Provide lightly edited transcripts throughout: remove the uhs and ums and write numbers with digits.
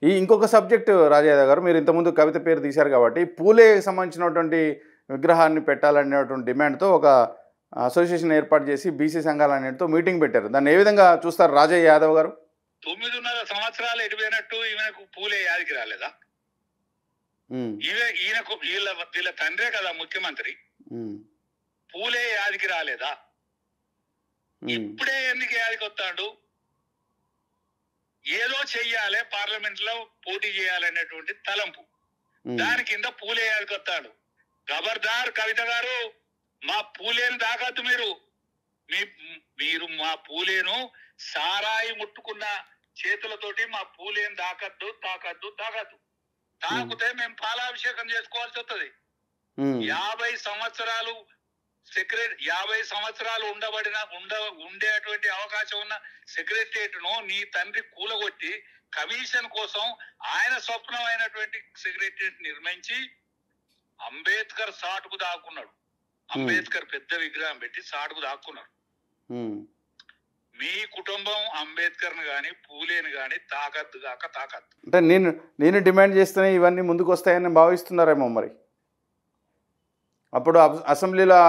ఈ ఇంకొక సబ్జెక్ట్ రాజయాదవ్ గారు, మీరు ఇంతకుముందు కవిత పేరు తీశారు కాబట్టి పూలేకి సంబంధించినటువంటి విగ్రహాన్ని పెట్టాలనేటువంటి డిమాండ్తో ఒక అసోసియేషన్ ఏర్పాటు చేసి బీసీ సంఘాలన్నిటితో మీటింగ్ పెట్టారు. దాన్ని ఏ విధంగా చూస్తారు రాజయ్య యాదవ్ గారు? 9.5 సంవత్సరాలు ఎడిపోయినట్టు ఈమెకు పూలే యాదికి రాలేదా? ఈయనకు వీళ్ళ తండ్రే కదా ముఖ్యమంత్రి. పూలే యాదికి రాలేదా? ఇప్పుడే ఎందుకు యాదికి వస్తాడు? ఏదో చెయ్యాలి, పార్లమెంట్ లో పోటీ చేయాలనేటువంటి తలంపు. దాని కింద పూలే యాదికి వస్తాడు. ఖబర్దార్ కవిత గారు, మా పూలేను దాకద్దు మీరు మా పూలేను సారాయి ముట్టుకున్న చేతులతోటి మా పూలేను తాకద్దు. తాకితే మేము పాలాభిషేకం చేసుకోవాల్సి వస్తుంది. 50 సంవత్సరాలు 50 సంవత్సరాలు ఉండేటువంటి అవకాశం ఉన్న సెక్రటరియట్ ను నీ తండ్రి కూలగొట్టి కమిషన్ కోసం ఆయన స్వప్నం అయినటువంటి సెక్రటరియట్ నిర్మించి అంబేద్కర్ సాటుకు దాక్కున్నాడు. అంబేద్కర్ పెద్ద విగ్రహం పెట్టి సాటుకు దాక్కున్నాడు. మీ కుటుంబం అంబేద్కర్ ను గాని పూలేను గాని తాకద్దు. అంటే నేను డిమాండ్ చేస్తేనే ఇవన్నీ ముందుకు వస్తాయని భావిస్తున్నారేమో మరి. అప్పుడు అసెంబ్లీలో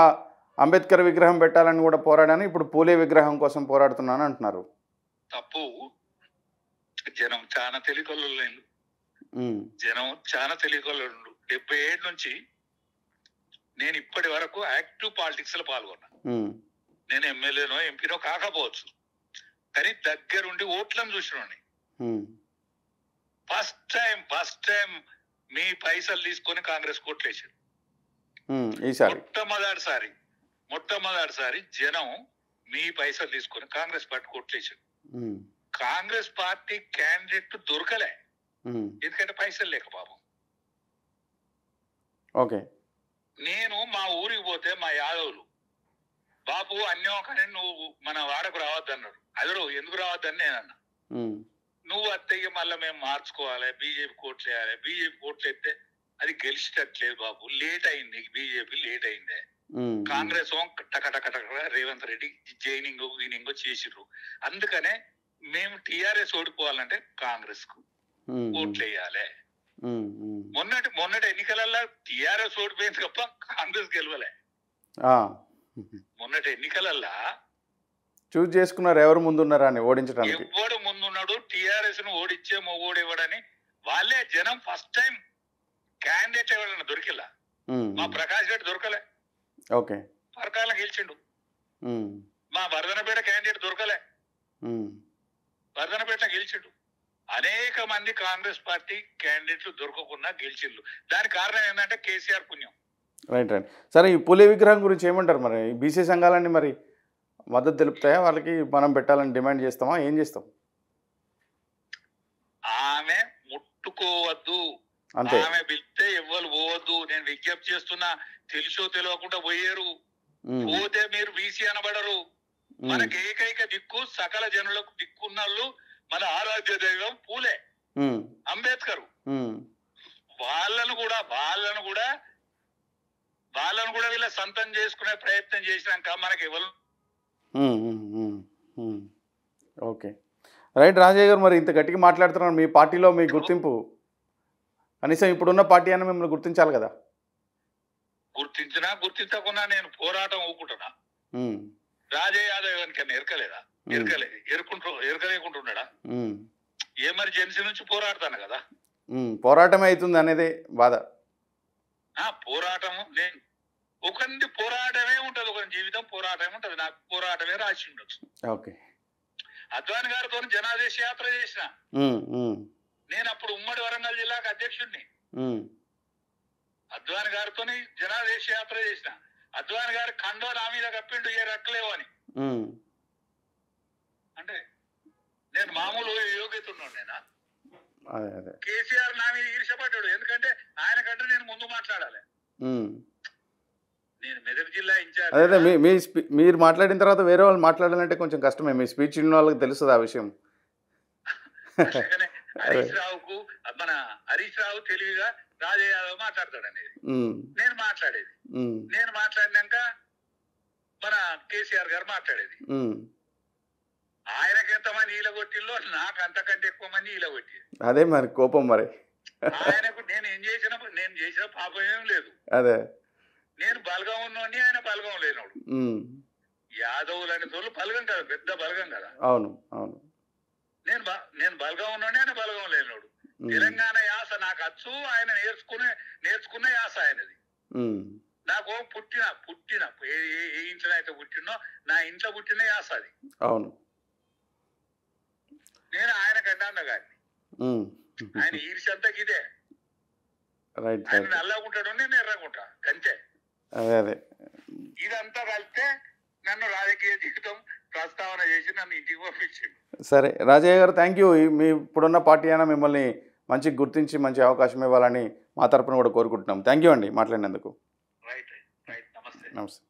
అంబేద్కర్ విగ్రహం పెట్టాలని కూడా పోరాడాను, ఇప్పుడు పూలే విగ్రహం కోసం పోరాడుతున్నాను అంటున్నారు. తప్పు. జనం చాలా తెలియకొల్లు. 77 నుంచి నేను ఇప్పటి వరకు యాక్టివ్ పాలిటిక్స్ లో పాల్గొన్నా. నేను ఎమ్మెల్యేనో ఎంపీనో కాకపోవచ్చు, కానీ దగ్గరుండి ఓట్లను చూసినండి. ఫస్ట్ టైం మీ పైసలు తీసుకొని కాంగ్రెస్ కోట్లేసారు. మొట్టమొదటిసారి జనం మీ పైసలు తీసుకొని కాంగ్రెస్ పార్టీ కోట్లేసారు. కాంగ్రెస్ పార్టీ క్యాండిడేట్ దొరకలే, ఎందుకంటే పైసలు లేక పాపం. నేను మా ఊరికి పోతే మా యాదవులు, బాపు అన్యం కానీ నువ్వు మన వాడకు రావద్దన్నాడు. అదరు ఎందుకు రావద్దని నేనన్నా. నువ్వు అత్తయ్య మళ్ళీ మేము మార్చుకోవాలి, బీజేపీ కోట్లు వేయాలి. బీజేపీ కోట్లు ఎత్తే అది గెలిచేటట్లేదు బాబు, లేట్ అయింది. బీజేపీ లేట్ అయిందే. కాంగ్రెస్ టక రేవంత్ రెడ్డి జైనింగ్ చేసిర్రు. అందుకనే మేము టీఆర్ఎస్ ఓడిపోవాలంటే కాంగ్రెస్ కు ఓట్లు వేయాలి. మొన్నటి ఎన్నికలలో టీఆర్ఎస్ ఓడిపోయింది తప్ప కాంగ్రెస్ గెలవలే. మొన్నటి ఎన్నికలల్లా చూస్ చేసుకున్నారు ఎవరు ముందున్నారా అని ఓడించడానికి. ఎవడు ముందున్నాడు, టీఆర్ఎస్ ను ఓడిచ్చే మొగోడు ఎవడని వాళ్ళే జనం ఫస్ట్ టైం క్యాండిడేట్ ఎవరైనా దొరికిలా. మా ప్రకాష్ రెడ్డి దొరకలే, పరకాలం గెలిచిండు. మా వర్ధనపేట క్యాండిడేట్ దొరకలే, వర్ధనపేట గెలిచిండు. అనేక మంది కాంగ్రెస్ పార్టీ క్యాండిడేట్లు దొరకకుండా గెలిచిండ్రు. దానికి కారణం ఏంటంటే కేసీఆర్ పుణ్యం. రైట్. సరే, ఈ పూలే విగ్రహం గురించి ఏమంటారు మరి? బీసీ సంఘాలన్నీ మరి మద్దతు తెలుపుతాయా? వాళ్ళకి మనం పెట్టాలని డిమాండ్ చేస్తామా? ఏం చేస్తాం? ఆమె ముట్టుకోవద్దు, ఆమె పిలిస్తే ఎవ్వరు పోవద్దు. నేను విజ్ఞప్తి చేస్తున్నా. తెలుసో తెలియకుండా పోయారు, పోతే మీరు బీసీ అనబడరు. మనకి ఏకైక దిక్కు, సకల జనులకు దిక్కున్నళ్ళు మన ఆరాధ్య దైవం పూలే, అంబేద్కర్. వాళ్ళను కూడా వీళ్ళ సొంతం చేసుకునే ప్రయత్నం చేసినాక మనకి ఎవరు. Okay, right. రాజయ్య గారు, మరి ఇంత గట్టిగా మాట్లాడుతున్నారు. మీ పార్టీలో మీ గుర్తింపు కనీసం ఇప్పుడున్న పార్టీ అని మిమ్మల్ని గుర్తించాలి కదా? గుర్తించకుండా నేను పోరాటం ఊకుంటున్నా. రాజయ్య యాదవ్ కన్నా ఎరకలేదా? ఎరకలేకుంటున్నాడా? ఎమర్జెన్సీ నుంచి పోరాడతాను కదా. పోరాటమే అవుతుంది అనేది బాధ. పోరాటం ఒకరి పోరాటమే ఉంటది, ఒకరి జీవితం పోరాటమే ఉంటది. నాకు పోరాటమే రాసి ఉండొచ్చు. అద్వాని గారితో జనాదేశ యాత్ర చేసిన నేను. అప్పుడు ఉమ్మడి వరంగల్ జిల్లాకు అధ్యక్షుడిని. అద్వాని గారితో జనాదేశ యాత్ర చేసిన. అద్వాని గారు ఖండో నా మీద కప్పిండు, ఏ రక్కలేవు అని. అంటే నేను మామూలు యోగ్యత ఉన్నాను. నేనా కేసీఆర్ నా మీద ఈర్షపడ్డాడు, ఎందుకంటే ఆయన కంటే నేను ముందు మాట్లాడాలి. నేను మెదక్ జిల్లా ఇన్ఛార్జ్. అదే మీరు మాట్లాడిన తర్వాత వేరే వాళ్ళు మాట్లాడాలంటే కొంచెం కష్టమే. మీ స్పీచ్ ఉన్న వాళ్ళకి తెలుస్తుంది ఆ విషయం. హరీష్ రావు తెలివిగా రాజయ్య యాదవ్ మాట్లాడతాడు అనేది నేను మాట్లాడేది. నేను మాట్లాడినాక మన కేసీఆర్ గారు మాట్లాడేది. ఆయనకి ఎంతమంది ఈల కొట్టిల్లో నాకు అంతకంటే ఎక్కువ మంది ఈల కొట్టి. అదే మరి కోపం మరి. ఆయనకు నేను చేసిన పాపం ఏం లేదు. అదే నేను బలగం ఉన్నోడిని, ఆయన బలగం లేనోడు. యాదవులు అనే తోళ్ళు బలగం కదా, పెద్ద బలగం కదా. అవును అవును. నేను బలగం ఉన్నోడిని, ఆయన బలగం లేనోడు. తెలంగాణ యాస నాకు అచ్చు, ఆయన నేర్చుకున్న యాస ఆయనది. నాకు పుట్టిన ఏ ఇంట్లో అయితే పుట్టినో నా ఇంట్లో పుట్టిన యాస అది. అవును. నేను ఆయన కంటే అన్నగాడిని. ఆయన ఈర్ష్యంతకి ఇదే. ఆయన నల్లగుంటాడు, నేను ఎర్రగుంటా అంతే. అదే అదే ఇదంతా కలిస్తే నన్ను రాజకీయ జీవితం ప్రస్తావన చేసి నన్ను ఇంటికి పంపించింది. సరే రాజయ్య గారు, థ్యాంక్ యూ. మీ ఇప్పుడున్న పార్టీ అయినా మిమ్మల్ని మంచి గుర్తించి మంచి అవకాశం ఇవ్వాలని మా తరపున కూడా కోరుకుంటున్నాం. థ్యాంక్ యూ అండి మాట్లాడినందుకు. Right right. నమస్తే. నమస్తే.